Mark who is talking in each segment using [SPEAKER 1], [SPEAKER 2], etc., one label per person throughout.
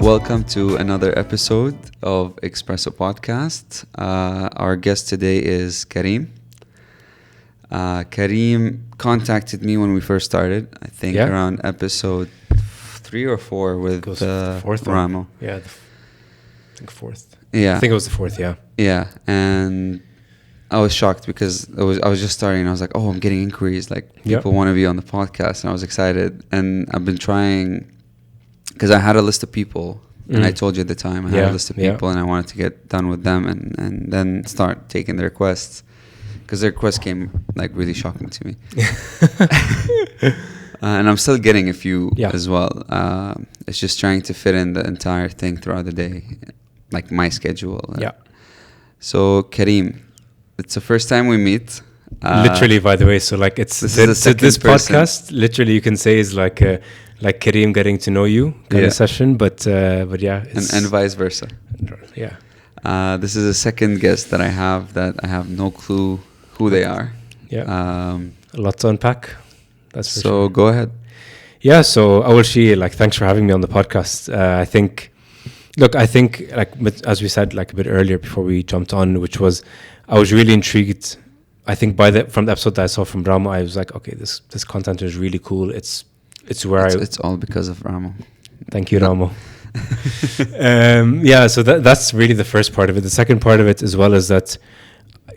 [SPEAKER 1] Welcome to another episode of Espresso Podcast. Our guest today is Karim. Karim contacted me when we first started, I think around episode 3 or 4 with
[SPEAKER 2] fourth
[SPEAKER 1] Ramo.
[SPEAKER 2] Yeah, I think fourth.
[SPEAKER 1] Yeah.
[SPEAKER 2] I think it was the fourth, yeah.
[SPEAKER 1] Yeah, and I was shocked because I was just starting and I was like, oh, I'm getting inquiries, like people want to be on the podcast, and I was excited. And I've been trying, because I had a list of people, and I told you at the time I had a list of people and I wanted to get done with them and then start taking the requests, because the requests came like really shocking to me. And I'm still getting a few as well. It's just trying to fit in the entire thing throughout the day, like my schedule. So Karim, it's the first time we meet.
[SPEAKER 2] Literally, by the way, so like this podcast, literally you can say is like Karim getting to know you kind of session, but yeah,
[SPEAKER 1] and vice versa.
[SPEAKER 2] Yeah.
[SPEAKER 1] This is the second guest that I have no clue who they are.
[SPEAKER 2] Yeah. A lot to unpack. That's for
[SPEAKER 1] so
[SPEAKER 2] sure.
[SPEAKER 1] Go ahead.
[SPEAKER 2] Yeah. So Awal Shi, like, thanks for having me on the podcast. I think like as we said like a bit earlier before we jumped on, which was I was really intrigued. I think from the episode that I saw from Ramo, I was like, okay, this content is really cool. It's
[SPEAKER 1] all because of Ramo.
[SPEAKER 2] Thank you, Ramo. So that's really the first part of it. The second part of it as well is that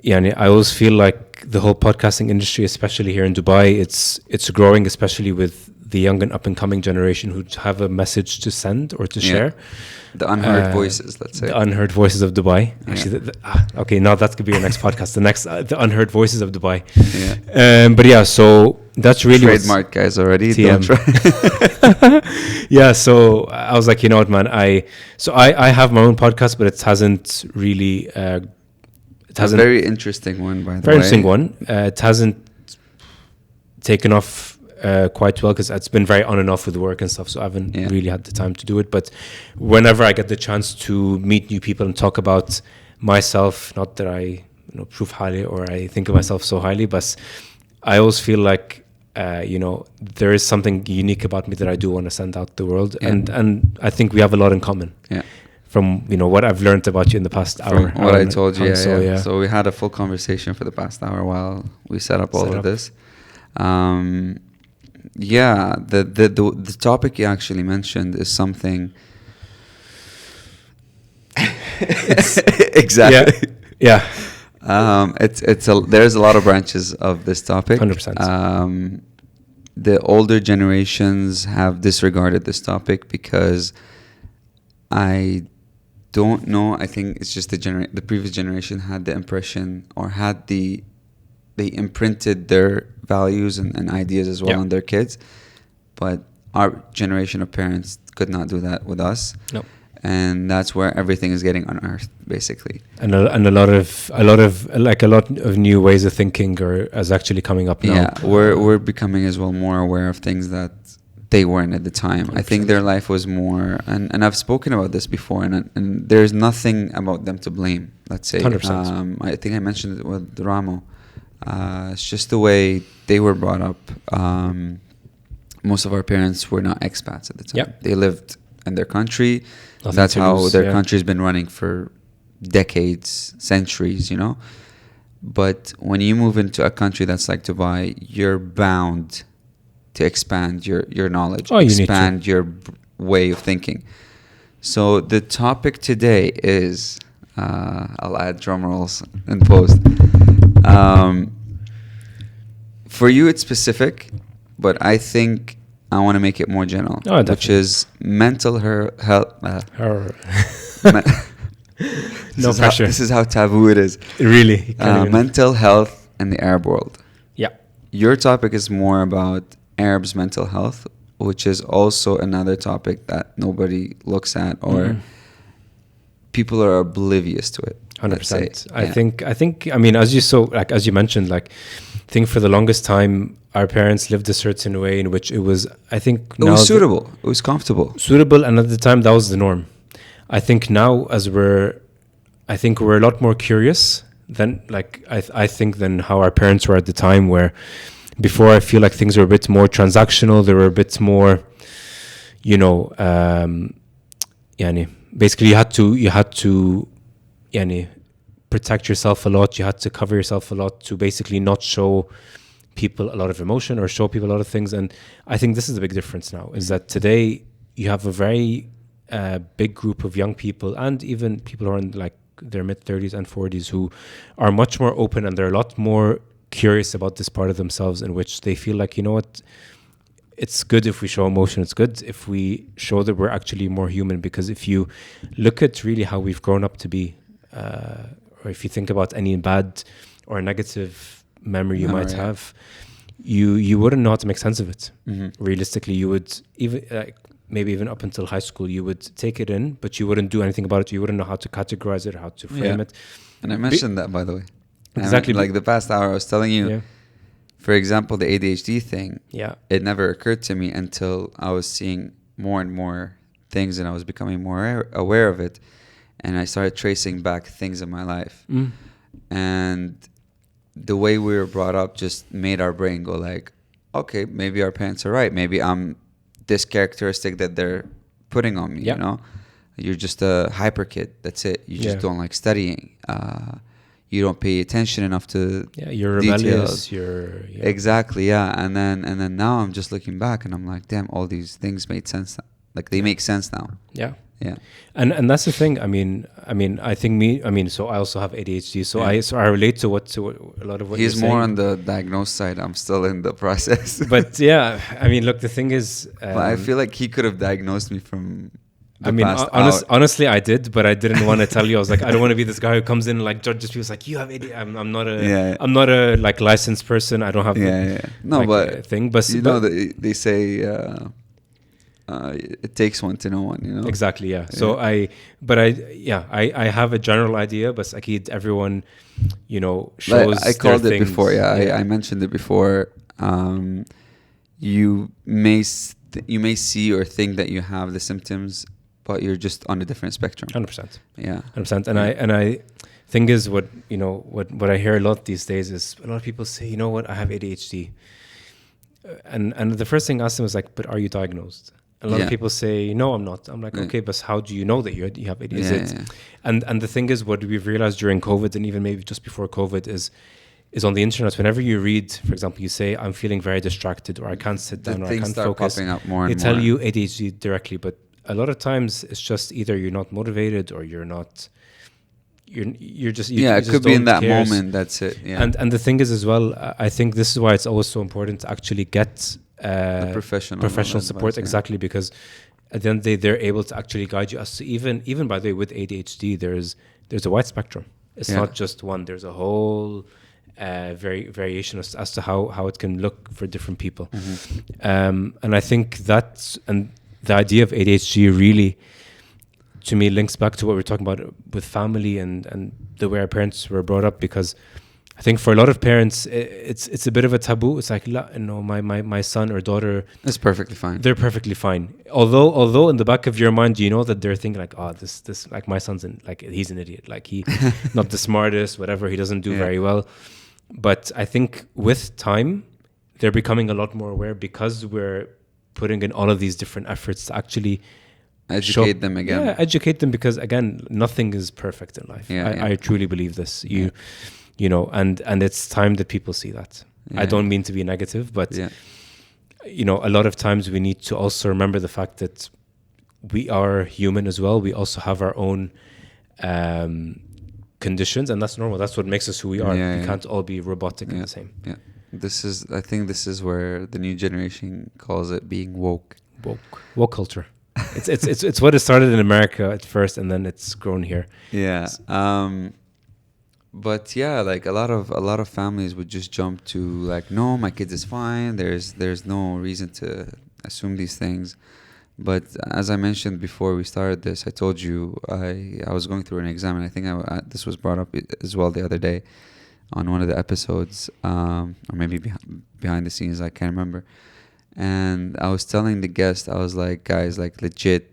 [SPEAKER 2] I always feel like the whole podcasting industry, especially here in Dubai, it's growing, especially with the young and up and coming generation who have a message to send or to share.
[SPEAKER 1] The unheard voices, let's say.
[SPEAKER 2] The unheard voices of Dubai. Actually, okay, now that could be our next podcast. The unheard voices of Dubai.
[SPEAKER 1] Yeah.
[SPEAKER 2] But yeah, so that's really
[SPEAKER 1] trademark, guys, already.
[SPEAKER 2] TM. Don't try. Yeah, so I was like, you know what, man? I have my own podcast, but it hasn't really.
[SPEAKER 1] It's a very interesting one, by the way.
[SPEAKER 2] Very interesting one. It hasn't taken off quite well because it's been very on and off with work and stuff, so I haven't really had the time to do it. But whenever I get the chance to meet new people and talk about myself, not that I prove highly or I think of myself so highly, but I always feel like there is something unique about me that I do want to send out to the world, and I think we have a lot in common. Yeah. From what I've learned about you in the past hour.
[SPEAKER 1] From what I told you, So we had a full conversation for the past hour while we set up all of this. The topic you actually mentioned is something. Exactly.
[SPEAKER 2] Yeah.
[SPEAKER 1] There's a lot of branches of this topic.
[SPEAKER 2] 100%.
[SPEAKER 1] The older generations have disregarded this topic because I don't know. I think it's just the previous generation had the impression or they imprinted their values and ideas as well on their kids, but our generation of parents could not do that with us.
[SPEAKER 2] No.
[SPEAKER 1] And that's where everything is getting unearthed, basically.
[SPEAKER 2] And a lot of new ways of thinking is actually coming up now.
[SPEAKER 1] Yeah, we're becoming as well more aware of things that they weren't at the time. 100%. I think their life was more, and I've spoken about this before, and there's nothing about them to blame, let's say.
[SPEAKER 2] 100%.
[SPEAKER 1] I think I mentioned it with Ramo. It's just the way they were brought up. Most of our parents were not expats at the time. Yep. They lived in their country. That's how their country's been running for decades, centuries, But when you move into a country that's like Dubai, you're bound to expand your knowledge, expand your way of thinking. So the topic today is, I'll add drum rolls in post. For you, it's specific, but I think I want to make it more general, which is mental health.
[SPEAKER 2] No pressure.
[SPEAKER 1] This is how taboo it is.
[SPEAKER 2] Really?
[SPEAKER 1] Mental health in the Arab world.
[SPEAKER 2] Yeah.
[SPEAKER 1] Your topic is more about Arabs' mental health, which is also another topic that nobody looks at or people are oblivious to it.
[SPEAKER 2] 100%. I think. I mean, as you mentioned, I think for the longest time, our parents lived a certain way in which it was. I think
[SPEAKER 1] it was suitable. It was comfortable.
[SPEAKER 2] Suitable, and at the time, that was the norm. I think now, we're a lot more curious than I think than how our parents were at the time, where before I feel like things were a bit more transactional. They were a bit more, you know, basically you had to protect yourself a lot. You had to cover yourself a lot to basically not show people a lot of emotion or show people a lot of things. And I think this is the big difference now, is that today you have a very big group of young people, and even people who are in like their mid-30s and 40s, who are much more open, and they're a lot more curious about this part of themselves, in which they feel like, you know what, it's good if we show emotion. It's good if we show that we're actually more human. Because if you look at really how we've grown up to be, or if you think about any bad or negative memory you might have, you wouldn't know how to make sense of it. Realistically, you would even maybe even up until high school, you would take it in, but you wouldn't do anything about it. You wouldn't know how to categorize it, how to frame it.
[SPEAKER 1] And I mentioned that, by the way.
[SPEAKER 2] Exactly.
[SPEAKER 1] Like the past hour, I was telling you, for example, the ADHD thing, it never occurred to me until I was seeing more and more things, and I was becoming more aware of it. And I started tracing back things in my life. And the way we were brought up just made our brain go like, okay, maybe our parents are right. Maybe I'm this characteristic that they're putting on me, you know? You're just a hyper kid. That's it. You just don't like studying. You don't pay attention enough to
[SPEAKER 2] you're rebellious.
[SPEAKER 1] Exactly, And then now I'm just looking back and I'm like, damn, all these things made sense. Like they make sense now. Yeah.
[SPEAKER 2] And that's the thing. I mean, so I also have ADHD. So I relate to what a lot of what
[SPEAKER 1] he's
[SPEAKER 2] you're saying.
[SPEAKER 1] more on the diagnosed side. I'm still in the process.
[SPEAKER 2] But I mean, look, the thing is,
[SPEAKER 1] but I feel like he could have diagnosed me from.
[SPEAKER 2] Honestly, I did, but I didn't want to tell you. I was like, I don't want to be this guy who comes in and like judges people. It's like, you have ADHD. I'm not a. I'm not a like licensed person. I don't have.
[SPEAKER 1] No,
[SPEAKER 2] like,
[SPEAKER 1] but
[SPEAKER 2] thing. But
[SPEAKER 1] you know, they say. It takes one to know one, you know.
[SPEAKER 2] Exactly, So I have a general idea, but Akid, everyone, you know, shows.
[SPEAKER 1] I called it before. I mentioned it before. You may see or think that you have the symptoms, but you're just on a different spectrum.
[SPEAKER 2] 100%.
[SPEAKER 1] 100%.
[SPEAKER 2] And I thing is, what I hear a lot these days is a lot of people say, you know what, I have ADHD, and the first thing I ask them is like, but are you diagnosed? A lot of people say, no, I'm not. I'm like, okay, but how do you know that you have ADHD? And the thing is, what we've realized during COVID, and even maybe just before COVID, is on the internet, whenever you read, for example, you say, I'm feeling very distracted, or I can't sit down, or I can't focus.
[SPEAKER 1] Popping up more and
[SPEAKER 2] they tell you ADHD directly, but a lot of times it's just either you're not motivated or you're not. You're just
[SPEAKER 1] it could be in that moment. That's it.
[SPEAKER 2] And the thing is as well, I think this is why it's always so important to actually get professional support. Exactly, because at the end of the day, they're able to actually guide you. As to even by the way, with ADHD, there's a wide spectrum. It's not just one. There's a whole variation as to how it can look for different people. And I think and the idea of ADHD really, to me, links back to what we're talking about with family and the way our parents were brought up. Because I think for a lot of parents, it's a bit of a taboo. It's like, my son or daughter
[SPEAKER 1] is perfectly fine.
[SPEAKER 2] They're perfectly fine. Although in the back of your mind, you know that they're thinking like, oh, this like my son's he's an idiot. Like he not the smartest, whatever. He doesn't do very well. But I think with time, they're becoming a lot more aware, because we're putting in all of these different efforts to actually
[SPEAKER 1] educate them again.
[SPEAKER 2] Educate them, because again, nothing is perfect in life. I truly believe this. You know, and it's time that people see that. I don't mean to be negative, but you know, a lot of times we need to also remember the fact that we are human as well. We also have our own conditions, and that's normal. That's what makes us who we are. We can't all be robotic and the same.
[SPEAKER 1] I think this is where the new generation calls it being woke
[SPEAKER 2] culture. It's what it started in America at first, and then it's grown here.
[SPEAKER 1] But like a lot of families would just jump to like, no, my kid is fine. There's no reason to assume these things. But as I mentioned before we started this, I told you I was going through an exam, and I think this was brought up as well the other day on one of the episodes, or maybe behind the scenes, I can't remember. And I was telling the guest, I was like, guys, like legit,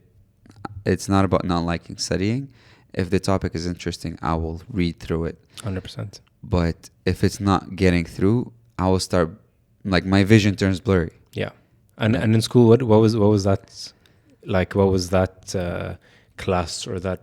[SPEAKER 1] it's not about not liking studying. If the topic is interesting, I will read through it.
[SPEAKER 2] 100%.
[SPEAKER 1] But if it's not getting through, I will start like my vision turns blurry.
[SPEAKER 2] Yeah. And in school, what was that like? What was that class or that,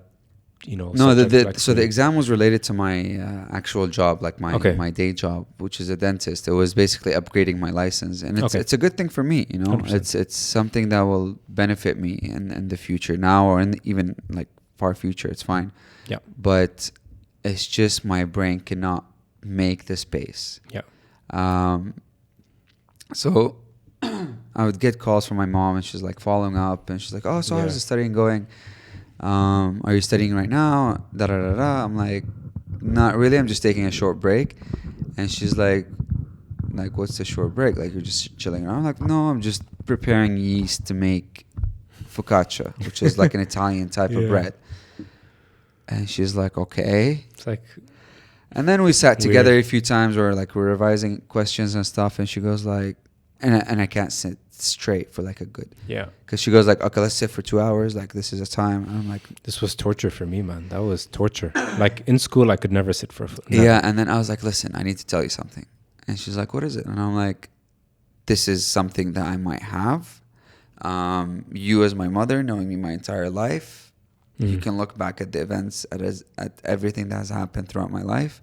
[SPEAKER 1] No, so the exam was related to my actual job, like my day job, which is a dentist. It was basically upgrading my license, and it's a good thing for me, 100%. It's something that will benefit me in the future now, or even like far future. It's fine.
[SPEAKER 2] Yeah.
[SPEAKER 1] But it's just my brain cannot make the space.
[SPEAKER 2] Yeah.
[SPEAKER 1] So I would get calls from my mom, and she's like following up, and she's like, "Oh, so how's the studying going? Are you studying right now?" Da da da da. I'm like, "Not really. I'm just taking a short break." And she's like, "What's the short break? Like you're just chilling around?" I'm like, "No, I'm just preparing yeast to make focaccia, which is like an Italian type of bread." And she's like, "Okay."
[SPEAKER 2] It's like,
[SPEAKER 1] and then we sat together a few times where like we're revising questions and stuff, and she goes like, and I can't sit straight for like a good, because she goes like, "Okay, let's sit for 2 hours, like this is a time." And I'm like,
[SPEAKER 2] this was torture for me, man. That was torture. Like in school I could never sit for
[SPEAKER 1] and then I was like, "Listen, I need to tell you something." And she's like, "What is it?" And I'm like, "This is something that I might have. You as my mother, knowing me my entire life, you can look back at the events, at everything that has happened throughout my life.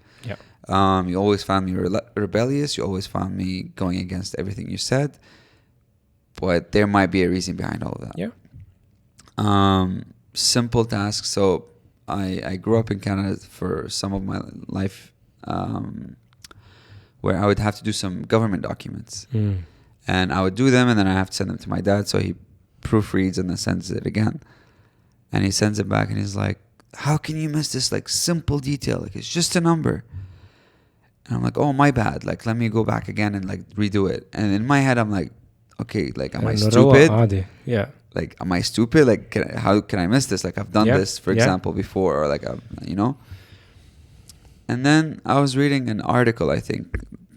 [SPEAKER 1] You always found me rebellious. You always found me going against everything you said. But there might be a reason behind all of that." Simple tasks. So I grew up in Canada for some of my life, where I would have to do some government documents. And I would do them, and then I have to send them to my dad, so he proofreads and then sends it again. And he sends it back, and he's like, "How can you miss this like simple detail? Like it's just a number." And I'm like, "Oh, my bad. Like let me go back again and like redo it." And in my head I'm like, "Okay, like am I stupid?
[SPEAKER 2] Yeah.
[SPEAKER 1] Like am I stupid? Like how can I miss this? Like I've done this, for example, before, or like And then I was reading an article, I think,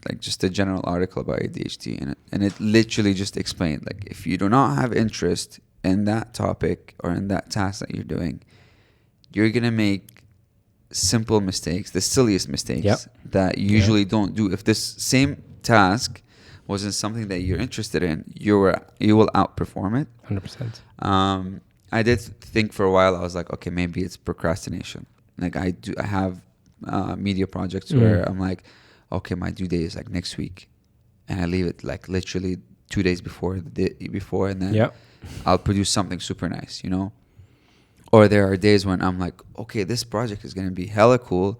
[SPEAKER 1] like just a general article about ADHD, and it literally just explained like if you do not have interest in that topic or in that task that you're doing, you're gonna make simple mistakes, the silliest mistakes that you usually don't do. If this same task wasn't something that you're interested in, you will outperform it.
[SPEAKER 2] 100%.
[SPEAKER 1] I did think for a while. I was like, okay, maybe it's procrastination. Like I have media projects where I'm like, okay, my due date is like next week, and I leave it like literally 2 days before the day before, and then I'll produce something super nice, Or there are days when I'm like, okay, this project is going to be hella cool.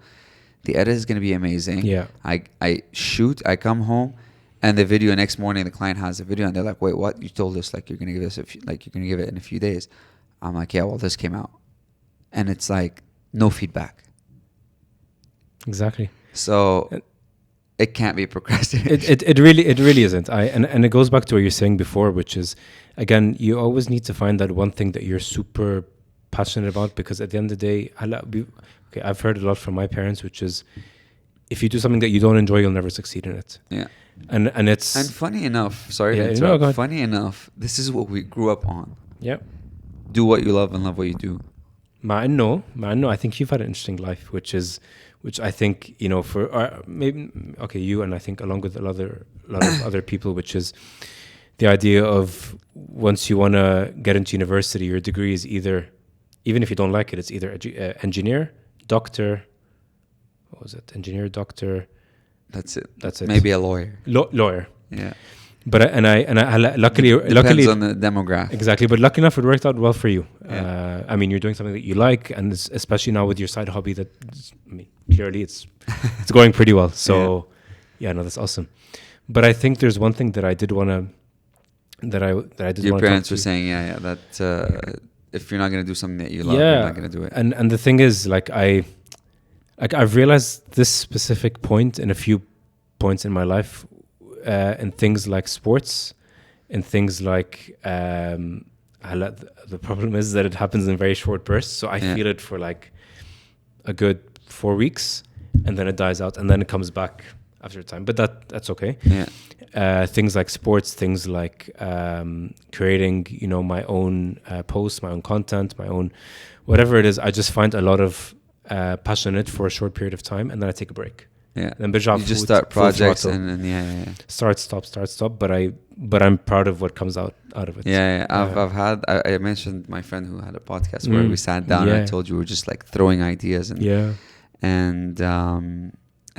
[SPEAKER 1] The edit is going to be amazing. I shoot, I come home, and the video next morning, the client has a video, and they're like, "Wait, what? You told us like you're going to give us you're going to give it in a few days." I'm like, "Yeah, well, this came out," and it's like no feedback.
[SPEAKER 2] Exactly.
[SPEAKER 1] So it can't be procrastination.
[SPEAKER 2] It really isn't. And it goes back to what you're saying before, which is, again, you always need to find that one thing that you're super passionate about, because at the end of the day, I've heard a lot from my parents, which is if you do something that you don't enjoy, you'll never succeed in it. And it's,
[SPEAKER 1] and funny enough, funny enough, this is what we grew up on. Do what you love and love what you do.
[SPEAKER 2] Ma, I think you've had an interesting life, which I think, for maybe, okay, you, and I think along with a lot of other people, which is the idea of once you want to get into university, your degree is either, even if you don't like it, it's either engineer, doctor, what was it? Engineer, doctor. That's it.
[SPEAKER 1] Maybe a lawyer.
[SPEAKER 2] Lawyer.
[SPEAKER 1] Yeah.
[SPEAKER 2] But I luckily
[SPEAKER 1] depends on the demographic.
[SPEAKER 2] Exactly, but lucky enough, it worked out well for you. I mean, you're doing something that you like, and especially now with your side hobby, that clearly it's going pretty well. So, no, that's awesome. But I think there's one thing that I did want to
[SPEAKER 1] Your parents were saying, that if you're not going to do something that you love, you're not going to do it.
[SPEAKER 2] And the thing is, I've realized this specific point in a few points in my life. In things like sports, in things like the problem is that it happens in very short bursts. So I feel it for like a good 4 weeks, and then it dies out, and then it comes back after a time. But that's okay. Things like sports, things like creating, my own posts, my own content, my own whatever it is. I just find a lot of passion in it for a short period of time, and then I take a break.
[SPEAKER 1] Yeah.
[SPEAKER 2] Then
[SPEAKER 1] you just start projects and yeah.
[SPEAKER 2] Start, stop. But I'm proud of what comes out of it.
[SPEAKER 1] Yeah. I've had, I mentioned my friend who had a podcast where we sat down and I told you we're just like throwing ideas and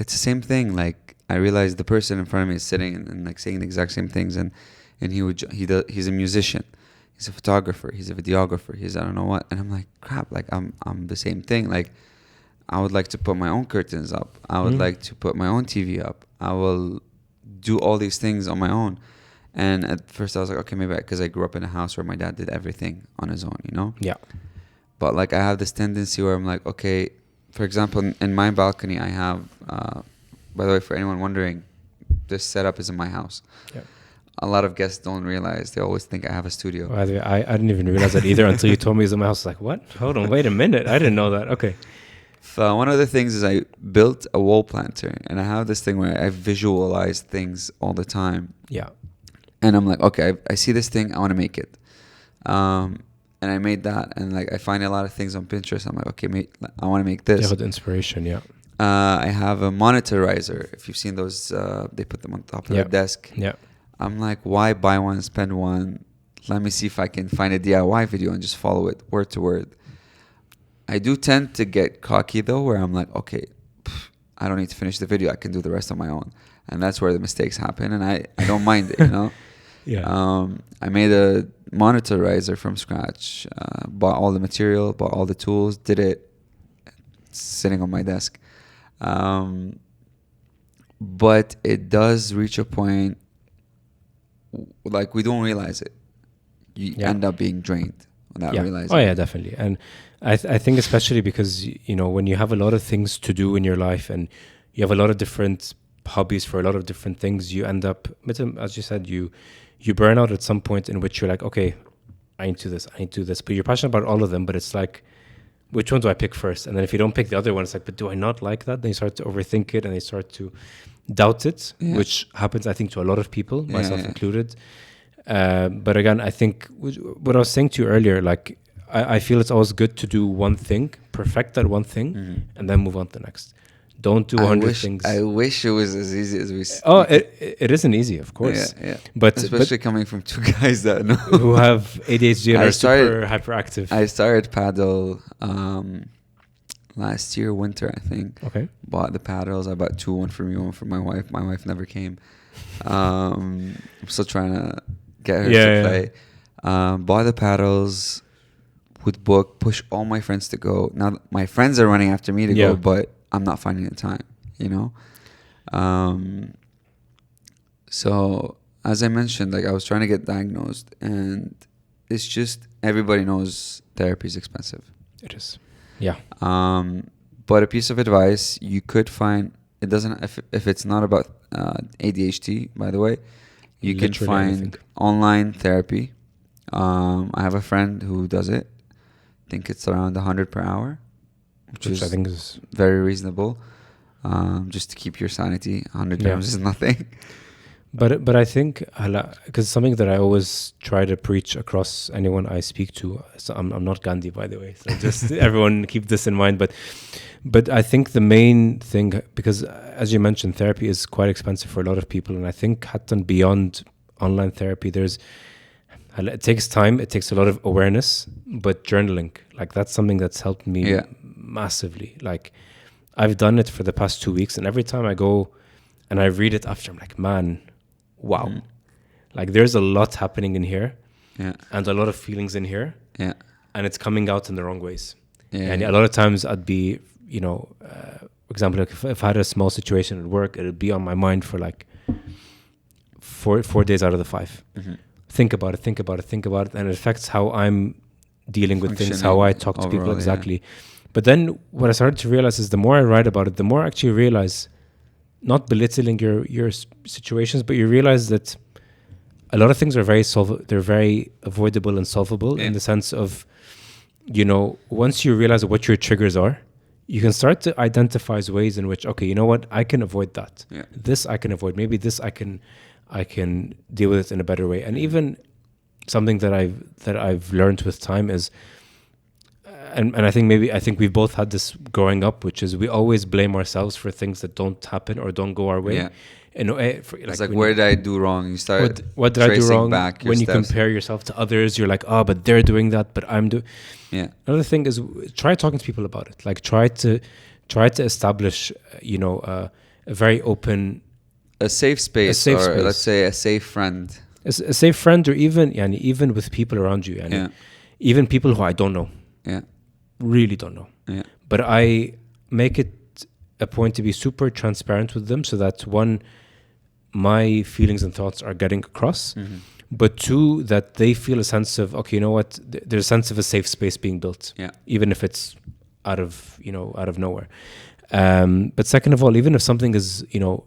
[SPEAKER 1] it's the same thing. Like I realized the person in front of me is sitting and like saying the exact same things and he's a musician. He's a photographer. He's a videographer. He's I don't know what. And I'm like, crap. Like I'm the same thing. Like I would like to put my own curtains up. I would like to put my own TV up. I will do all these things on my own. And at first I was like, okay, maybe because I grew up in a house where my dad did everything on his own, you know?
[SPEAKER 2] Yeah.
[SPEAKER 1] But like I have this tendency where I'm like, okay, for example, in my balcony, I have, by the way, for anyone wondering, this setup is in my house. Yeah. A lot of guests don't realize. They always think I have a studio.
[SPEAKER 2] By the way, I didn't even realize that either until you told me it's in my house. Like, what? Hold on, wait a minute. I didn't know that. Okay.
[SPEAKER 1] So one of the things is I built a wall planter, and I have this thing where I visualize things all the time.
[SPEAKER 2] Yeah.
[SPEAKER 1] And I'm like, okay, I see this thing, I want to make it. And I made that, and like I find a lot of things on Pinterest. I'm like, okay, I want to make this.
[SPEAKER 2] Yeah, with inspiration, yeah.
[SPEAKER 1] I have a monitorizer. If you've seen those, they put them on top of their desk.
[SPEAKER 2] Yeah.
[SPEAKER 1] I'm like, why buy one, spend one? Let me see if I can find a DIY video and just follow it word to word. I do tend to get cocky though, where I'm like, okay, I don't need to finish the video. I can do the rest on my own. And that's where the mistakes happen. And I don't mind it, you know?
[SPEAKER 2] Yeah.
[SPEAKER 1] I made a monitorizer from scratch, bought all the material, bought all the tools, did it. It's sitting on my desk. But it does reach a point, like we don't realize it. You end up being drained without realizing.
[SPEAKER 2] Oh yeah, definitely. And I think especially because, you know, when you have a lot of things to do in your life and you have a lot of different hobbies for a lot of different things, you end up, as you said, you burn out at some point in which you're like, okay, I need to do this. But you're passionate about all of them, but it's like, which one do I pick first? And then if you don't pick the other one, it's like, but do I not like that? Then you start to overthink it and you start to doubt it, which happens, I think, to a lot of people, myself included. But again, I think what I was saying to you earlier, like, I feel it's always good to do one thing, perfect that one thing, and then move on to the next. Don't do 100 things.
[SPEAKER 1] I wish it was as easy as we.
[SPEAKER 2] Oh, it isn't easy, of course.
[SPEAKER 1] Yeah. But especially coming from two guys that know
[SPEAKER 2] who have ADHD and are super hyperactive.
[SPEAKER 1] I started paddle last year, winter, I think.
[SPEAKER 2] Okay.
[SPEAKER 1] Bought the paddles. I bought two, one for me, one for my wife. My wife never came. I'm still trying to get her to play. Bought the paddles. Would push all my friends to go. Now my friends are running after me to go, but I'm not finding the time, you know? So as I mentioned, like I was trying to get diagnosed, and it's just, everybody knows therapy is expensive.
[SPEAKER 2] It is. Yeah.
[SPEAKER 1] But a piece of advice you could find, it doesn't, if it's not about ADHD, by the way, you can find online therapy. I have a friend who does it. I think it's around 100 per hour, which I think is very reasonable. Just to keep your sanity. 100 dirhams is nothing.
[SPEAKER 2] But I think, because something that I always try to preach across anyone I speak to, so I'm not Gandhi, by the way, so just everyone keep this in mind. But I think the main thing, because as you mentioned, therapy is quite expensive for a lot of people, and I think beyond online therapy, it takes time, it takes a lot of awareness, but journaling, like that's something that's helped me massively. Like I've done it for the past 2 weeks, and every time I go and I read it after, I'm like, man, wow. Like there's a lot happening in here and a lot of feelings in here and it's coming out in the wrong ways. And a lot of times I'd be, you know, for example, like if I had a small situation at work, it would be on my mind for like four days out of the 5. Think about it, and it affects how I'm dealing with things, how I talk to people exactly. But then what I started to realize is the more I write about it, the more I actually realize, not belittling your situations, but you realize that a lot of things are they're very avoidable and solvable in the sense of, you know, once you realize what your triggers are, you can start to identify ways in which, okay, you know what, I can avoid that. This I can avoid. Maybe this I can deal with it in a better way. And even something that I've learned with time is, and I think we've both had this growing up, which is we always blame ourselves for things that don't happen or don't go our way.
[SPEAKER 1] Yeah.
[SPEAKER 2] It's
[SPEAKER 1] like where did I do wrong? You start
[SPEAKER 2] what did I do wrong?
[SPEAKER 1] Back
[SPEAKER 2] when you
[SPEAKER 1] steps.
[SPEAKER 2] compare yourself to others, you're like, oh, but they're doing that, but I'm doing.
[SPEAKER 1] Yeah.
[SPEAKER 2] Another thing is try talking to people about it. Like try to establish, a very open,
[SPEAKER 1] a safe space, let's say a safe friend.
[SPEAKER 2] A safe friend, or even with people around you, even people who I don't know.
[SPEAKER 1] Yeah.
[SPEAKER 2] Really don't know.
[SPEAKER 1] Yeah.
[SPEAKER 2] But I make it a point to be super transparent with them so that one, my feelings and thoughts are getting across, but two, that they feel a sense of, okay, you know what, there's a sense of a safe space being built, even if it's out of nowhere. But second of all, even if something is,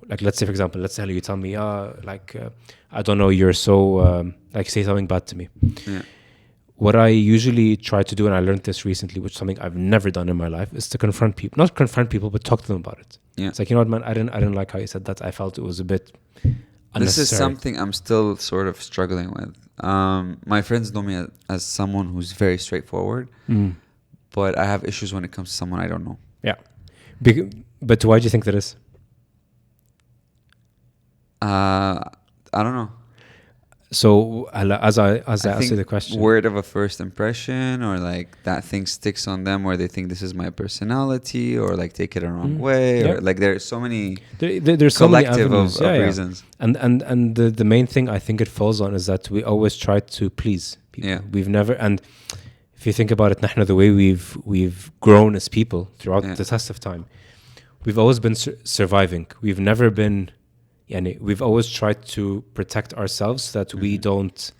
[SPEAKER 2] like let's say, for example, let's say you tell me, I don't know, you're so, say something bad to me.
[SPEAKER 1] Yeah.
[SPEAKER 2] What I usually try to do, and I learned this recently, which is something I've never done in my life, is to confront people. Not confront people, but talk to them about it.
[SPEAKER 1] Yeah.
[SPEAKER 2] It's like, you know what, man, I didn't like how you said that. I felt it was a bit unnecessary.
[SPEAKER 1] This is something I'm still sort of struggling with. My friends know me as someone who's very straightforward, but I have issues when it comes to someone I don't know.
[SPEAKER 2] Yeah. But why do you think that is?
[SPEAKER 1] I don't know.
[SPEAKER 2] So as I answer the question,
[SPEAKER 1] word of a first impression, or like that thing sticks on them, or they think this is my personality, or like take it a wrong way, or like there's so many
[SPEAKER 2] there's so many avenues
[SPEAKER 1] of reasons.
[SPEAKER 2] And the main thing I think it falls on is that we always try to please people. Yeah. We've never, and if you think about it, the way we've grown as people throughout the test of time, we've always been surviving. We've never been. We've always tried to protect ourselves so that we don't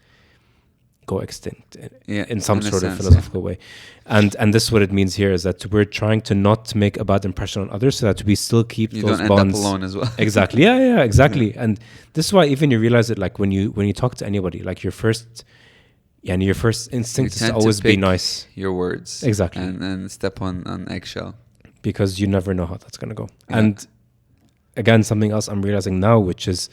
[SPEAKER 2] go extinct in some sort of philosophical way. And this is what it means here, is that we're trying to not make a bad impression on others so that we still keep those bonds. You don't end up
[SPEAKER 1] alone as well.
[SPEAKER 2] Exactly. Yeah, exactly. And this is why even you realize it, like when you talk to anybody, like your first instinct is to always be nice.
[SPEAKER 1] Your words.
[SPEAKER 2] Exactly.
[SPEAKER 1] And step on eggshell.
[SPEAKER 2] Because you never know how that's going to go. Yeah. And again, something else I'm realizing now, which is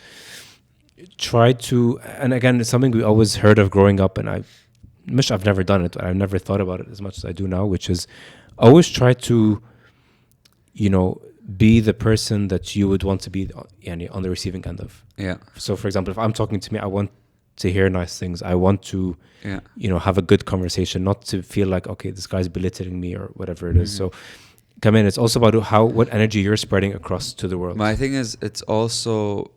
[SPEAKER 2] try to, and again, it's something we always heard of growing up, and I've never done it, but I've never thought about it as much as I do now, which is always try to, be the person that you would want to be on the receiving end of.
[SPEAKER 1] Yeah.
[SPEAKER 2] So, for example, if I'm talking to me, I want to hear nice things. I want to, have a good conversation, not to feel like, okay, this guy's belittling me or whatever it is. So, come in. It's also about what energy you're spreading across to the world.
[SPEAKER 1] My thing is, it's also,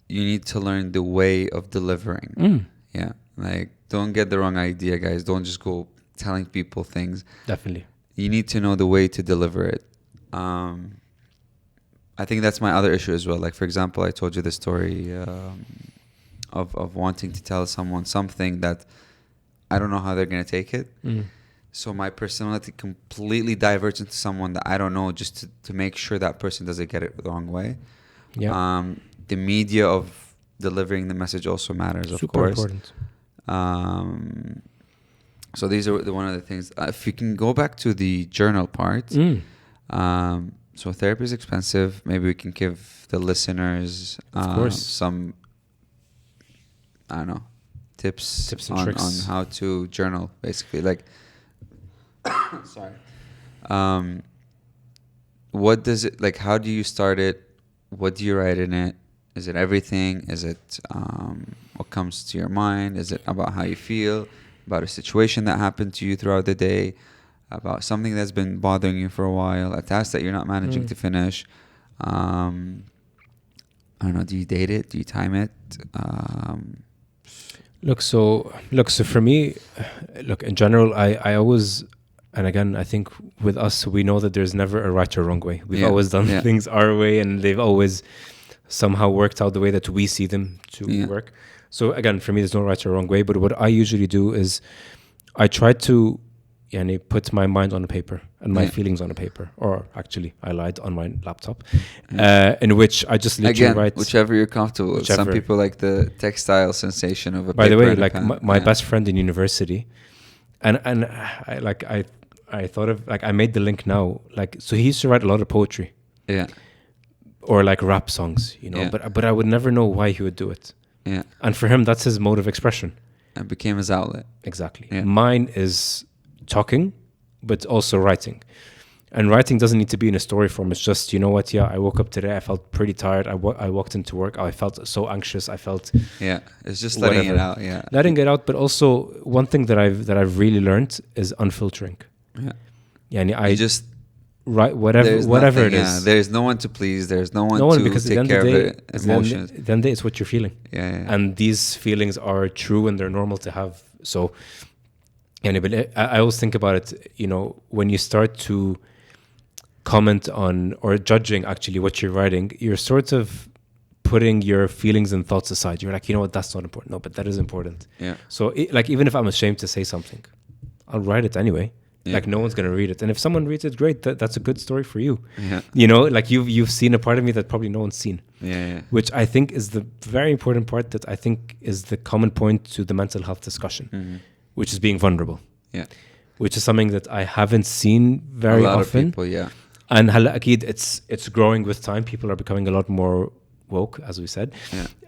[SPEAKER 1] you need to learn the way of delivering. Yeah. Like, don't get the wrong idea, guys. Don't just go telling people things.
[SPEAKER 2] Definitely.
[SPEAKER 1] You need to know the way to deliver it. I think that's my other issue as well. Like, for example, I told you the story of wanting to tell someone something that I don't know how they're going to take it. So my personality completely diverts into someone that I don't know, just to make sure that person doesn't get it the wrong way. Yeah. The media of delivering the message also matters, of course. Super important. So these are one of the things. If you can go back to the journal part. So therapy is expensive. Maybe we can give the listeners some, I don't know, tips and tricks on how to journal, basically. Like, sorry. What does it, like, how do you start it? What do you write in it? Is it everything? Is it what comes to your mind? Is it about how you feel? About a situation that happened to you throughout the day? About something that's been bothering you for a while? A task that you're not managing to finish? I don't know. Do you date it? Do you time it?
[SPEAKER 2] So for me, in general, I always, and again, I think with us, we know that there's never a right or wrong way. We've always done things our way, and they've always somehow worked out the way that we see them to work. So again, for me, there's no right or wrong way. But what I usually do is I try to put my mind on a paper and my feelings on a paper. Or actually, I lied, on my laptop, in which I just literally write.
[SPEAKER 1] Whichever you're comfortable with. Some people like the textile sensation of a paper.
[SPEAKER 2] By the way, like my best friend in university, and I thought of, like, I made the link now. Like, so he used to write a lot of poetry. Yeah. Or like rap songs, but I would never know why he would do it. Yeah. And for him, that's his mode of expression.
[SPEAKER 1] It became his outlet.
[SPEAKER 2] Exactly. Yeah. Mine is talking but also writing. And writing doesn't need to be in a story form. It's just, you know what? Yeah, I woke up today. I felt pretty tired. I walked into work. I felt so anxious. I felt
[SPEAKER 1] it's just letting it out. Yeah,
[SPEAKER 2] letting it out. But also one thing that I've really learned is unfiltering. Yeah, and I just write whatever it is.
[SPEAKER 1] Yeah, there's no one to please. There's no one to
[SPEAKER 2] because
[SPEAKER 1] take care of it. Emotions.
[SPEAKER 2] Then it's what you're feeling. And these feelings are true and they're normal to have. So, but I always think about it. You know, when you start to comment on or judging actually what you're writing, you're sort of putting your feelings and thoughts aside. You're like, you know what, that's not important. No, but that is important. So even if I'm ashamed to say something, I'll write it anyway. Like no one's gonna read it, and if someone reads it, great. That's a good story for you. You know, like you've seen a part of me that probably no one's seen. Which I think is the very important part that I think is the common point to the mental health discussion, which is being vulnerable. Which is something that I haven't seen very often. A lot of
[SPEAKER 1] people,
[SPEAKER 2] And akid, it's growing with time. People are becoming a lot more woke, as we said.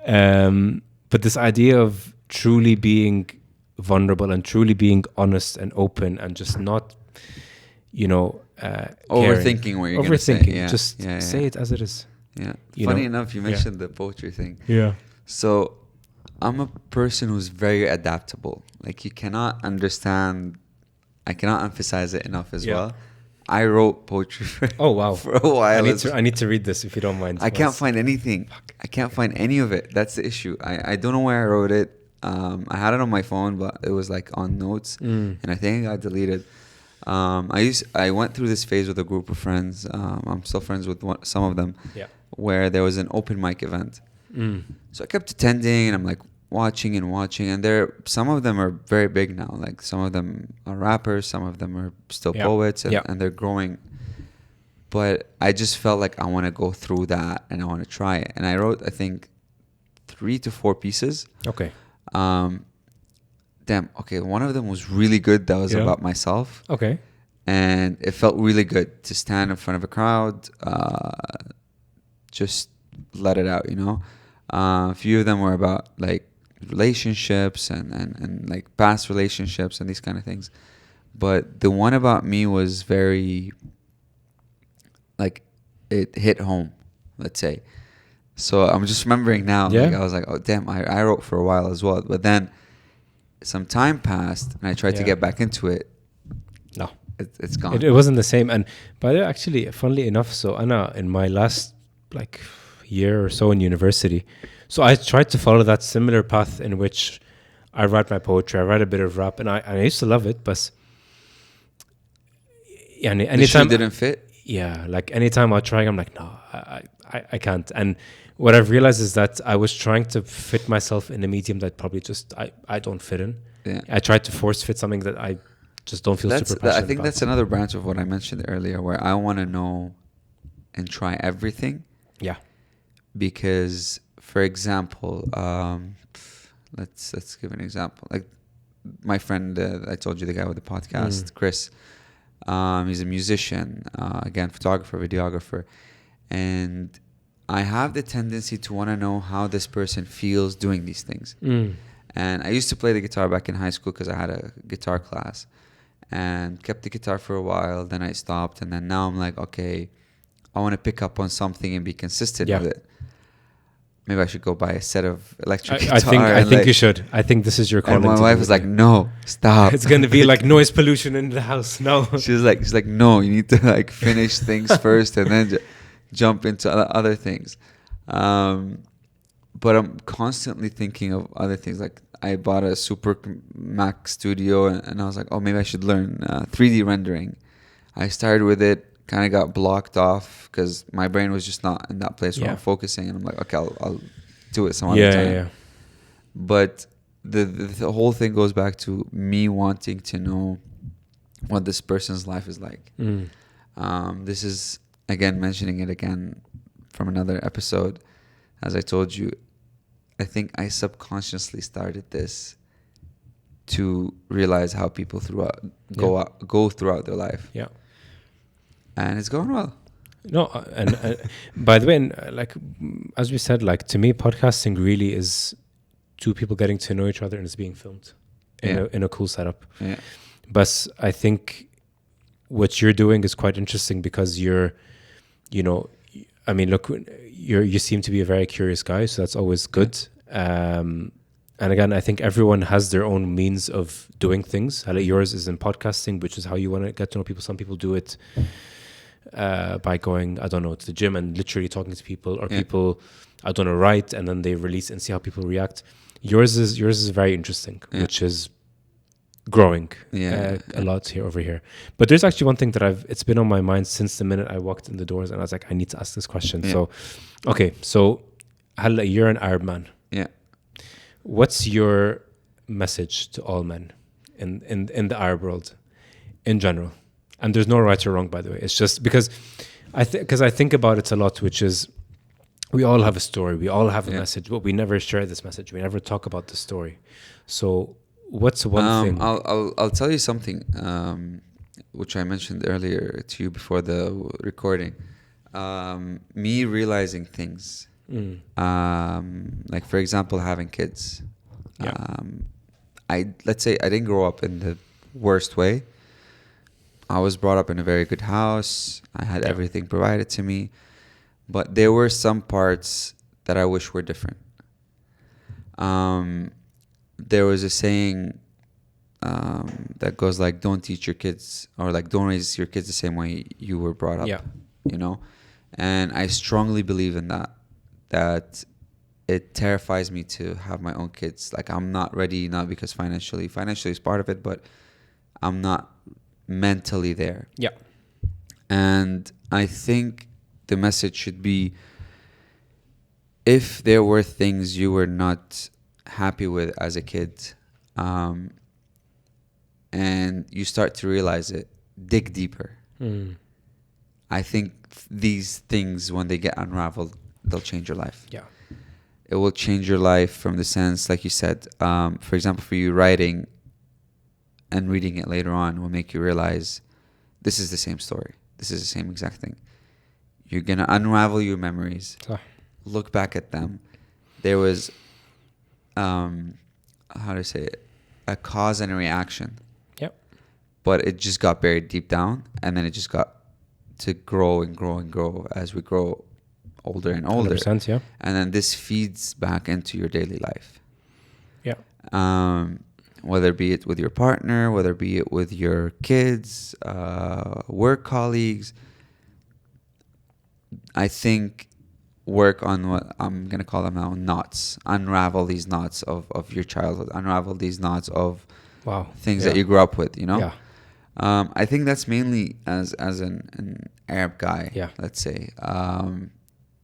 [SPEAKER 2] But this idea of truly being vulnerable and truly being honest and open and just not,
[SPEAKER 1] overthinking what you're going to say.
[SPEAKER 2] Just say it as it is.
[SPEAKER 1] Funny enough, you mentioned the poetry thing. So I'm a person who's very adaptable. Like I cannot emphasize it enough as well. I wrote poetry for a while.
[SPEAKER 2] I need to read this if you don't mind.
[SPEAKER 1] I can't find anything. I can't find any of it. That's the issue. I don't know where I wrote it. I had it on my phone, but it was like on notes, and I think it got deleted. I went through this phase with a group of friends. I'm still friends with some of them. Where there was an open mic event. So I kept attending, and I'm like watching, and some of them are very big now. Like some of them are rappers, some of them are still poets, and they're growing. But I just felt like I want to go through that, and I want to try it. And I wrote, I think, 3 to 4 pieces.
[SPEAKER 2] Okay.
[SPEAKER 1] One of them was really good. That was about myself.
[SPEAKER 2] Okay.
[SPEAKER 1] And it felt really good to stand in front of a crowd, just let it out, a few of them were about like relationships and like past relationships and these kind of things. But the one about me was very, like, it hit home, let's say. So I'm just remembering now, like, I was like, oh, damn, I wrote for a while as well. But then some time passed and I tried to get back into it.
[SPEAKER 2] No.
[SPEAKER 1] It's gone.
[SPEAKER 2] It wasn't the same. And by the way, actually, funnily enough, so Anna, in my last like year or so in university, so I tried to follow that similar path in which I write my poetry, I write a bit of rap, and I used to love it, but anytime
[SPEAKER 1] didn't fit.
[SPEAKER 2] Yeah, like anytime I try, I'm like, no, I can't. And what I've realized is that I was trying to fit myself in a medium that probably just I don't fit in. I tried to force fit something that I just don't feel super passionate
[SPEAKER 1] I think
[SPEAKER 2] about.
[SPEAKER 1] that's another branch of what I mentioned earlier, where I want to know and try everything.
[SPEAKER 2] Yeah.
[SPEAKER 1] Because, for example, let's give an example. Like my friend, I told you, the guy with the podcast, Chris. He's a musician, again, photographer, videographer, and I have the tendency to want to know how this person feels doing these things. And I used to play the guitar back in high school because I had a guitar class, and kept the guitar for a while. Then I stopped, and then now I'm like, okay, I want to pick up on something and be consistent with it. Maybe I should go buy a set of electric guitar.
[SPEAKER 2] I think you should. I think this is your calling.
[SPEAKER 1] And my wife was like, no, stop.
[SPEAKER 2] It's going to be like noise pollution in the house. No.
[SPEAKER 1] She's like, no, you need to like finish things first and then jump into other things. But I'm constantly thinking of other things. Like I bought a Super Mac Studio and I was like, oh, maybe I should learn 3D rendering. I started with it. Kind of got blocked off because my brain was just not in that place where I'm focusing, and I'm like, okay, I'll do it some other time. But the whole thing goes back to me wanting to know what this person's life is like. This is, again, mentioning it again from another episode. As I told you, I think I subconsciously started this to realize how people go throughout their life.
[SPEAKER 2] Yeah.
[SPEAKER 1] And it's going well.
[SPEAKER 2] No, and by the way, like as we said, like to me, podcasting really is two people getting to know each other, and it's being filmed in a cool setup. But I think what you're doing is quite interesting because you're, you know, I mean, look, you seem to be a very curious guy, so that's always good. And again, I think everyone has their own means of doing things. Yours is in podcasting, which is how you want to get to know people. Some people do it by going, I don't know, to the gym and literally talking to people, or people, I don't know, write and then they release and see how people react. Yours is very interesting, which is growing a lot over here. But there's actually one thing that it's been on my mind since the minute I walked in the doors, and I was like, I need to ask this question. So, okay, so Hala, you're an Arab man.
[SPEAKER 1] Yeah.
[SPEAKER 2] What's your message to all men in the Arab world in general? And there's no right or wrong, by the way. It's just because I think about it a lot, which is we all have a story, we all have a message, but we never share this message. We never talk about the story. So what's one thing?
[SPEAKER 1] I'll tell you something, which I mentioned earlier to you before the recording. Me realizing things. Like for example, having kids. Let's say I didn't grow up in the worst way. I was brought up in a very good house. I had everything provided to me, but there were some parts that I wish were different. There was a saying that goes like, don't teach your kids, or like, don't raise your kids the same way you were brought up, you know? And I strongly believe in that it terrifies me to have my own kids. Like, I'm not ready, not because financially is part of it, but I'm not mentally there.
[SPEAKER 2] Yeah.
[SPEAKER 1] And I think the message should be, if there were things you were not happy with as a kid, and you start to realize it, dig deeper. I think these things, when they get unraveled, they'll change your life.
[SPEAKER 2] Yeah.
[SPEAKER 1] It will change your life from the sense, like you said, for example, for you, writing and reading it later on will make you realize this is the same story. This is the same exact thing. You're going to unravel your memories. Look back at them. There was, how to say it, a cause and a reaction.
[SPEAKER 2] Yep.
[SPEAKER 1] But it just got buried deep down, and then it just got to grow and grow and grow as we grow older and older.
[SPEAKER 2] 100%, yeah.
[SPEAKER 1] And then this feeds back into your daily life.
[SPEAKER 2] Yeah.
[SPEAKER 1] Whether be it with your partner, whether be it with your kids, work colleagues. I think work on what I'm going to call them now knots. Unravel these knots of your childhood. Unravel these knots of things that you grew up with, you know?
[SPEAKER 2] Yeah.
[SPEAKER 1] I think that's mainly as an Arab guy, let's say.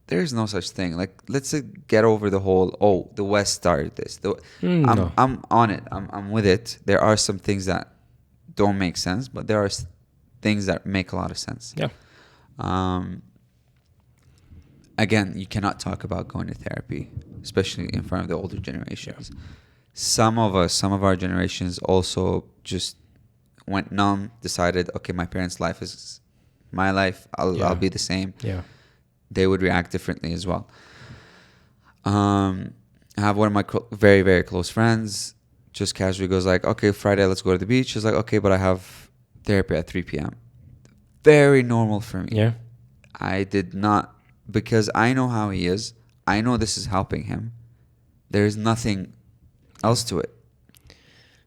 [SPEAKER 1] There's no such thing. Like, let's say, get over the whole, the West started this.
[SPEAKER 2] No.
[SPEAKER 1] I'm on it. I'm with it. There are some things that don't make sense, but there are things that make a lot of sense.
[SPEAKER 2] Yeah.
[SPEAKER 1] Again, you cannot talk about going to therapy, especially in front of the older generations. Yeah. Some of our generations also just went numb, decided, okay, my parents' life is my life. I'll be the same.
[SPEAKER 2] Yeah.
[SPEAKER 1] They would react differently as well. I have one of my very, very close friends just casually goes like, okay, Friday, let's go to the beach. She's like, okay, but I have therapy at 3 p.m. Very normal for me.
[SPEAKER 2] Yeah.
[SPEAKER 1] I did not, because I know how he is. I know this is helping him. There's nothing else to it.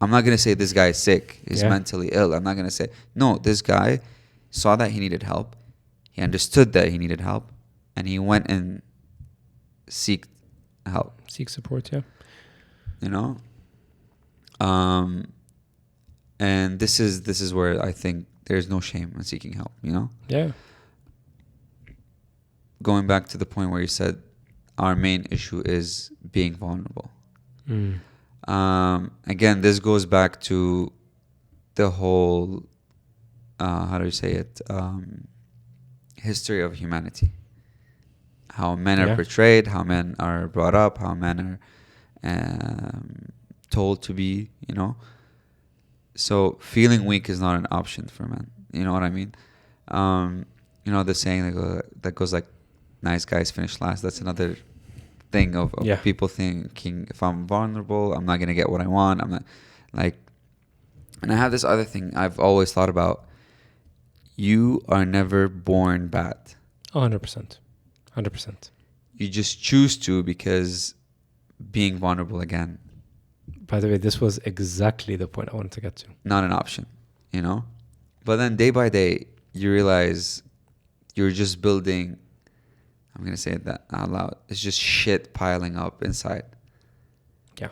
[SPEAKER 1] I'm not going to say this guy is sick. He's mentally ill. I'm not going to say, no, this guy saw that he needed help. He understood that he needed help. And he went and seek help.
[SPEAKER 2] Seek support, yeah.
[SPEAKER 1] You know? And this is where I think there's no shame in seeking help, you know?
[SPEAKER 2] Yeah.
[SPEAKER 1] Going back to the point where you said our main issue is being vulnerable. Again, this goes back to the whole, how do you say it? History of humanity. How men are portrayed, how men are brought up, how men are told to be, you know. So feeling weak is not an option for men. You know what I mean? You know the saying that goes like, nice guys finish last. That's another thing of people thinking, if I'm vulnerable, I'm not going to get what I want. I'm not like, and I have this other thing I've always thought about. you are never born bad.
[SPEAKER 2] 100%. 100%.
[SPEAKER 1] You just choose to, because being vulnerable, again,
[SPEAKER 2] by the way, this was exactly the point I wanted to get to.
[SPEAKER 1] Not an option, you know? But then day by day, you realize you're just building, I'm going to say that out loud, it's just shit piling up inside.
[SPEAKER 2] Yeah.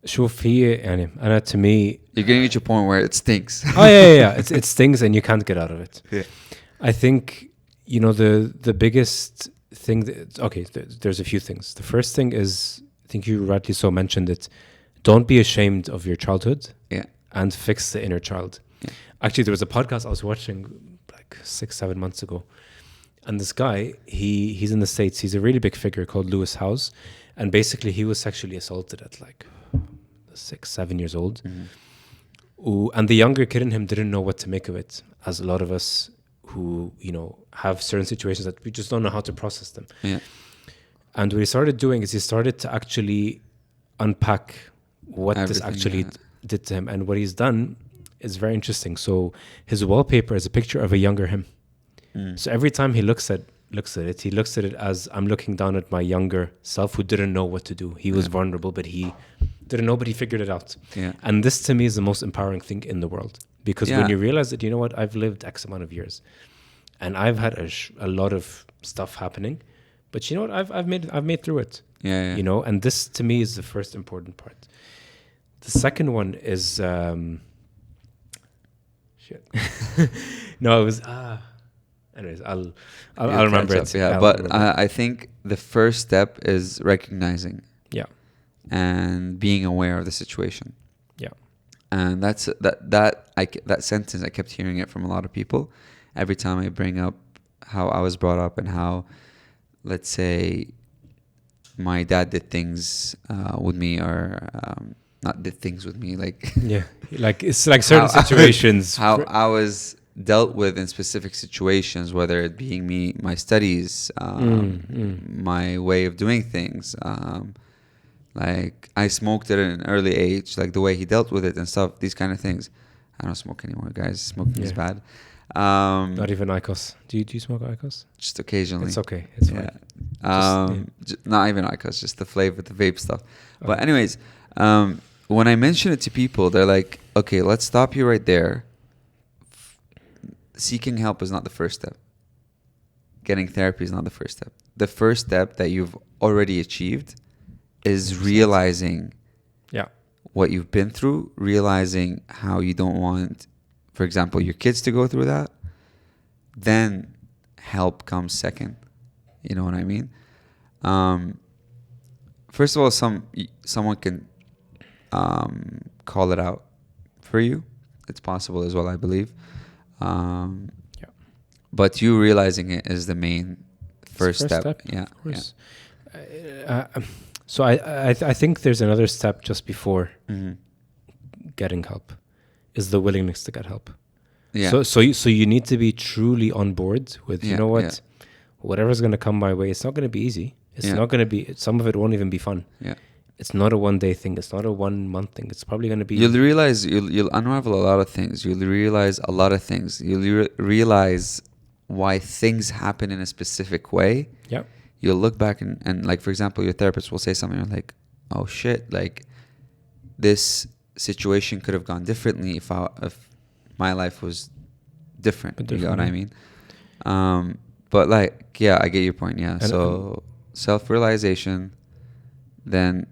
[SPEAKER 2] شوف هي يعني أنا to me
[SPEAKER 1] you're getting to a point where it stinks.
[SPEAKER 2] Oh yeah. It stings and you can't get out of it.
[SPEAKER 1] Yeah.
[SPEAKER 2] I think, you know, the biggest thing there's a few things. The first thing is, I think you rightly so mentioned it, don't be ashamed of your childhood.
[SPEAKER 1] Yeah.
[SPEAKER 2] And fix the inner child.
[SPEAKER 1] Yeah.
[SPEAKER 2] Actually, there was a podcast I was watching like 6-7 months ago, and this guy, he's in the States. He's a really big figure called Lewis Howes, and basically he was sexually assaulted at like 6-7 years old. Mm-hmm. And the younger kid in him didn't know what to make of it, as a lot of us who, you know, have certain situations that we just don't know how to process them.
[SPEAKER 1] Yeah.
[SPEAKER 2] And what he started doing is he started to actually unpack what this actually did to him. And what he's done is very interesting. So his wallpaper is a picture of a younger him. So every time he looks at it, he looks at it as, I'm looking down at my younger self who didn't know what to do. He was vulnerable, but he didn't know, but he figured it out. Yeah. And this to me is the most empowering thing in the world, because when you realize that, you know what, I've lived X amount of years and I've had a lot of stuff happening, but you know what, I've made through it.
[SPEAKER 1] Yeah.
[SPEAKER 2] You know, and this to me is the first important part. The second one is shit. No, it was anyways, I'll remember it.
[SPEAKER 1] Yeah, but I think the first step is recognizing.
[SPEAKER 2] Yeah.
[SPEAKER 1] And being aware of the situation.
[SPEAKER 2] Yeah.
[SPEAKER 1] And that's that sentence, I kept hearing it from a lot of people every time I bring up how I was brought up and how, let's say, my dad did things with me, or not did things with me, like
[SPEAKER 2] yeah, like it's like certain situations.
[SPEAKER 1] How I was dealt with in specific situations, whether it being my studies, my way of doing things. Like I smoked at an early age, like the way he dealt with it and stuff, these kind of things. I don't smoke anymore, guys. Smoking is bad.
[SPEAKER 2] Not even IQOS. Do you smoke IQOS?
[SPEAKER 1] Just occasionally.
[SPEAKER 2] It's okay. It's fine.
[SPEAKER 1] Not even IQOS, just the flavor, the vape stuff. Okay. But anyways, when I mention it to people, they're like, okay, let's stop you right there. Seeking help is not the first step. Getting therapy is not the first step. The first step that you've already achieved is realizing what you've been through, realizing how you don't want, for example, your kids to go through that. Then help comes second. You know what I mean? First of all, someone can call it out for you. It's possible as well, I believe. But you realizing it is the main first step. Yeah,
[SPEAKER 2] of course. Yeah. So I think there's another step just before getting help, is the willingness to get help. Yeah. So you need to be truly on board with, you know what, whatever's going to come my way, it's not going to be easy. It's not going to be, some of it won't even be fun.
[SPEAKER 1] Yeah.
[SPEAKER 2] It's not a one-day thing. It's not a 1 month thing. It's probably going to be...
[SPEAKER 1] You'll realize, you'll unravel a lot of things. You'll realize a lot of things. You'll realize why things happen in a specific way.
[SPEAKER 2] Yeah.
[SPEAKER 1] You'll look back and like, for example, your therapist will say something like, oh shit, like this situation could have gone differently if my life was different. You know what I mean? But like, yeah, I get your point. Yeah. So self-realization, then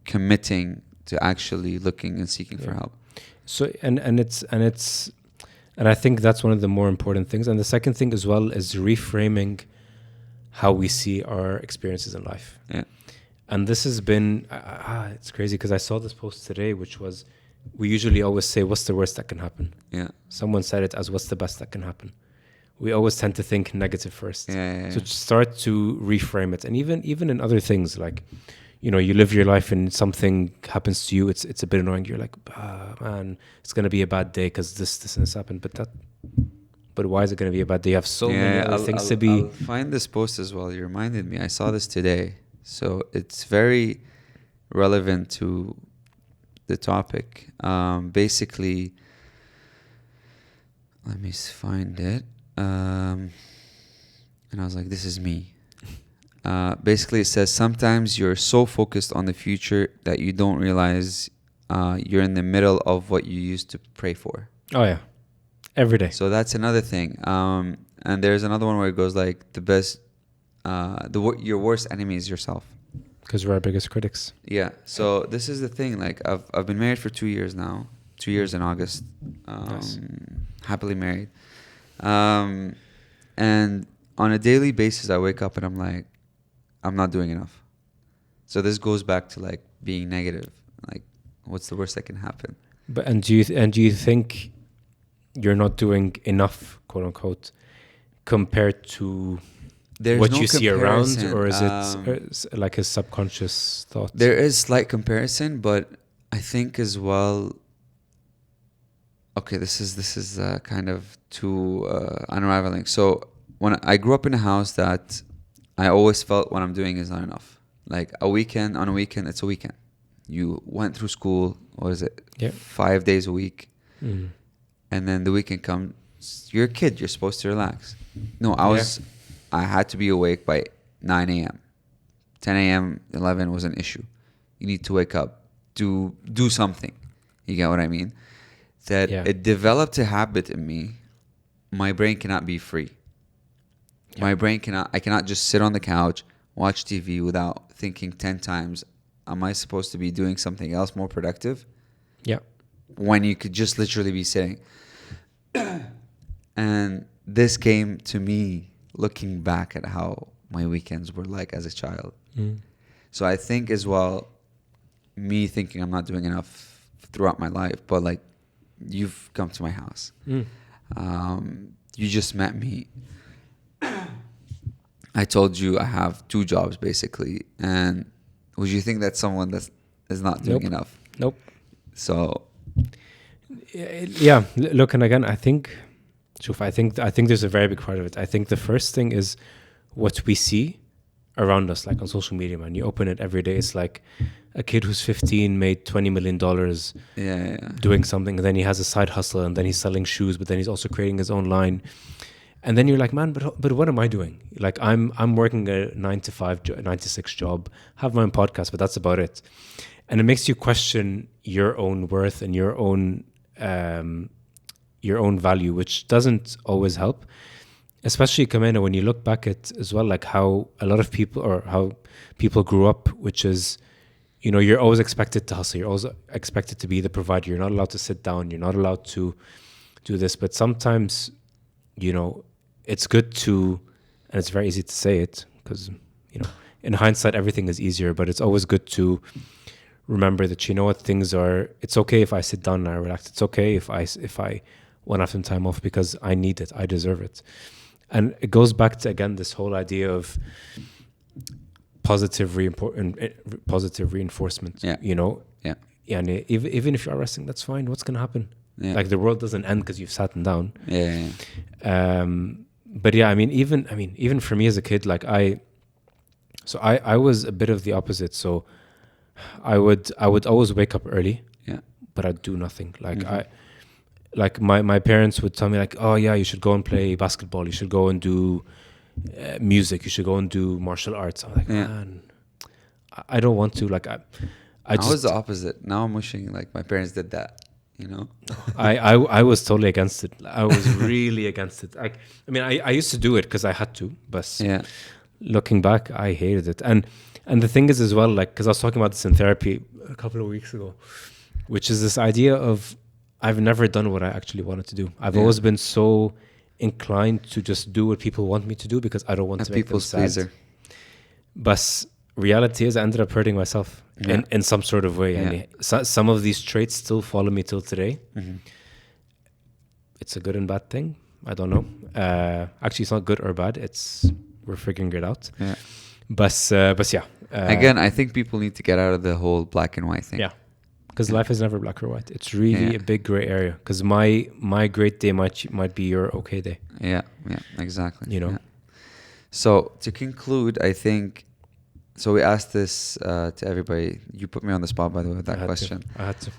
[SPEAKER 1] committing to actually looking and seeking for help.
[SPEAKER 2] So and I think that's one of the more important things. And the second thing as well is reframing how we see our experiences in life.
[SPEAKER 1] Yeah.
[SPEAKER 2] And this has been it's crazy because I saw this post today, which was, we usually always say, what's the worst that can happen?
[SPEAKER 1] Yeah.
[SPEAKER 2] Someone said it as, what's the best that can happen? We always tend to think negative first.
[SPEAKER 1] Yeah.
[SPEAKER 2] So start to reframe it. And even in other things, like, you know, you live your life and something happens to you, it's a bit annoying. You're like, man, it's going to be a bad day because this and this happened. But why is it going to be a bad day? You have so many other things to be...
[SPEAKER 1] I'll find this post as well. You reminded me. I saw this today. So it's very relevant to the topic. Basically, let me find it. And I was like, this is me. Basically, it says, sometimes you're so focused on the future that you don't realize you're in the middle of what you used to pray for.
[SPEAKER 2] Oh, yeah. Every day.
[SPEAKER 1] So that's another thing. And there's another one where it goes like, your worst enemy is yourself.
[SPEAKER 2] Because we're our biggest critics.
[SPEAKER 1] Yeah. So this is the thing. Like, I've been married for 2 years now. 2 years in August.
[SPEAKER 2] Nice.
[SPEAKER 1] Happily married. And on a daily basis, I wake up and I'm like, I'm not doing enough. So this goes back to like being negative. Like, what's the worst that can happen?
[SPEAKER 2] But do you think you're not doing enough, quote unquote, compared to what you see around, or is it like a subconscious thought?
[SPEAKER 1] There is slight comparison, but I think as well. Okay, this is kind of too unraveling. So when I grew up in a house that I always felt what I'm doing is not enough. Like on a weekend, it's a weekend. You went through school, what is it?
[SPEAKER 2] Yeah.
[SPEAKER 1] 5 days a week. Mm. And then the weekend comes, you're a kid, you're supposed to relax. No, I had to be awake by 9 a.m. 10 a.m., 11 was an issue. You need to wake up, do something. You get what I mean? That it developed a habit in me. My brain cannot be free. My brain I cannot just sit on the couch, watch TV without thinking 10 times, am I supposed to be doing something else more productive?
[SPEAKER 2] Yeah.
[SPEAKER 1] When you could just literally be sitting. And this came to me looking back at how my weekends were like as a child. Mm. So I think as well, me thinking I'm not doing enough throughout my life, but like, you've come to my house. Mm. You just met me. I told you I have 2 jobs basically. And would you think that's someone that is not doing enough?
[SPEAKER 2] Nope.
[SPEAKER 1] So.
[SPEAKER 2] Yeah. Look, and again, I think there's a very big part of it. I think the first thing is what we see around us, like on social media, man. You open it every day. It's like a kid who's 15 made $20 million doing something. And then he has a side hustle, and then he's selling shoes, but then he's also creating his own line. And then you're like, man, but what am I doing? Like I'm working a 9 to 5, 9 to 6 job, have my own podcast, but that's about it. And it makes you question your own worth and your own value, which doesn't always help. Especially, Kamena, when you look back at as well, like how a lot of people, or how people grew up, which is, you know, you're always expected to hustle. You're always expected to be the provider. You're not allowed to sit down. You're not allowed to do this. But sometimes, you know, it's good to, and it's very easy to say it because, you know, in hindsight, everything is easier, but it's always good to remember that, you know what, it's okay if I sit down and I relax. It's okay if I want to have some time off because I need it. I deserve it. And it goes back to, again, this whole idea of positive reinforcement, you know? Yeah. And even if you are resting, that's fine. What's going to happen? Yeah. Like the world doesn't end because you've sat down. Yeah. But yeah, I mean, even for me as a kid, like I was a bit of the opposite. So I would always wake up early, but I'd do nothing. Like my parents would tell me like, oh yeah, you should go and play basketball. You should go and do music. You should go and do martial arts. I'm like, man, I don't want to. Like I
[SPEAKER 1] was the opposite. Now I'm wishing like my parents did that. You know,
[SPEAKER 2] I was totally against it. I was really against it. I mean, I used to do it because I had to, but looking back, I hated it. And the thing is as well, like, because I was talking about this in therapy a couple of weeks ago, which is this idea of I've never done what I actually wanted to do. I've always been so inclined to just do what people want me to do because I don't want to make them sad. Pleaser. But reality is I ended up hurting myself in some sort of way. And some of these traits still follow me till today. Mm-hmm. It's a good and bad thing. I don't know. Actually, it's not good or bad. We're figuring it out. Yeah. But yeah.
[SPEAKER 1] Again, I think people need to get out of the whole black and white thing.
[SPEAKER 2] Yeah. Because life is never black or white. It's really a big gray area. Because my great day might be your okay day.
[SPEAKER 1] Yeah, exactly.
[SPEAKER 2] You know.
[SPEAKER 1] Yeah. So to conclude, I think. So we asked this to everybody. You put me on the spot, by the way, with that question.
[SPEAKER 2] I had to.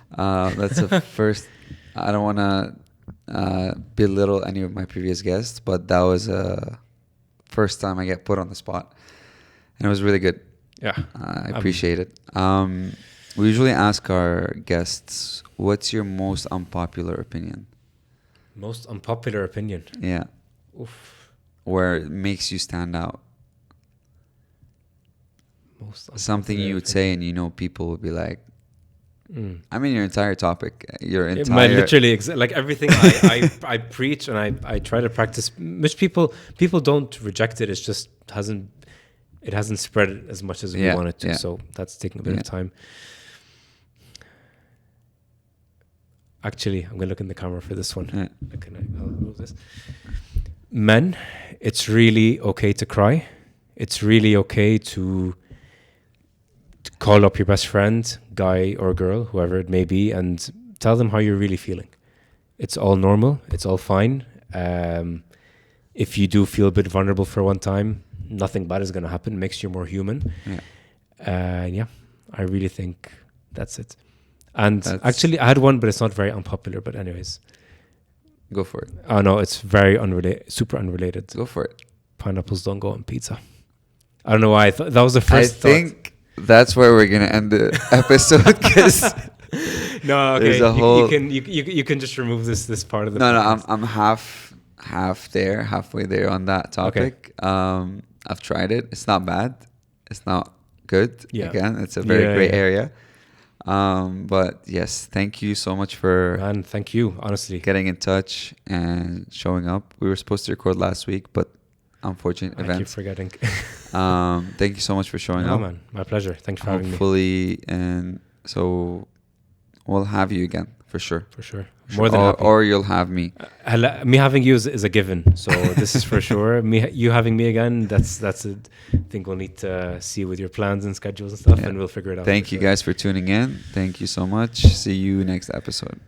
[SPEAKER 1] That's the first. I don't want to belittle any of my previous guests, but that was first time I get put on the spot, and it was really good.
[SPEAKER 2] Yeah,
[SPEAKER 1] I appreciate it. We usually ask our guests, what's your most unpopular opinion?
[SPEAKER 2] Most unpopular opinion?
[SPEAKER 1] Yeah.
[SPEAKER 2] Oof.
[SPEAKER 1] Where it makes you stand out. Something you would say and you know people would be like, I mean, your entire topic,
[SPEAKER 2] literally like everything I preach and I try to practice, which people don't reject it. It's just it hasn't spread as much as we want it to. So that's taking a bit of time. Actually, I'm going to look in the camera for this one. I'll move this. Men, it's really okay to cry. It's really okay to call up your best friend, guy or girl, whoever it may be, and tell them how you're really feeling. It's all normal. It's all fine. If you do feel a bit vulnerable for one time, nothing bad is going to happen. It makes you more human. I really think that's it. And actually, I had one, but it's not very unpopular. But anyways.
[SPEAKER 1] Go for it.
[SPEAKER 2] Oh, no, it's very super unrelated.
[SPEAKER 1] Go for it.
[SPEAKER 2] Pineapples don't go on pizza. I don't know why. That was the first thought.
[SPEAKER 1] I think that's where we're going to end the episode because
[SPEAKER 2] no, okay.
[SPEAKER 1] There's a whole...
[SPEAKER 2] you can just remove this part of the
[SPEAKER 1] podcast. I'm halfway there on that topic. Okay. I've tried it. It's not bad. It's not good. Yeah. Again, it's a very great area. But yes, thank you so much for...
[SPEAKER 2] Man, thank you, honestly.
[SPEAKER 1] Getting in touch and showing up. We were supposed to record last week, but unfortunate events.
[SPEAKER 2] I keep forgetting.
[SPEAKER 1] Thank you so much for showing up.
[SPEAKER 2] Man, my pleasure. Thanks for having me.
[SPEAKER 1] Hopefully, and so we'll have you again for sure.
[SPEAKER 2] For sure. More than happy.
[SPEAKER 1] Or you'll have me.
[SPEAKER 2] Me having you is a given. So this is for sure. You having me again, that's a thing we'll need to see with your plans and schedules and stuff, and we'll figure it out.
[SPEAKER 1] Thank you guys for tuning in. Thank you so much. See you next episode.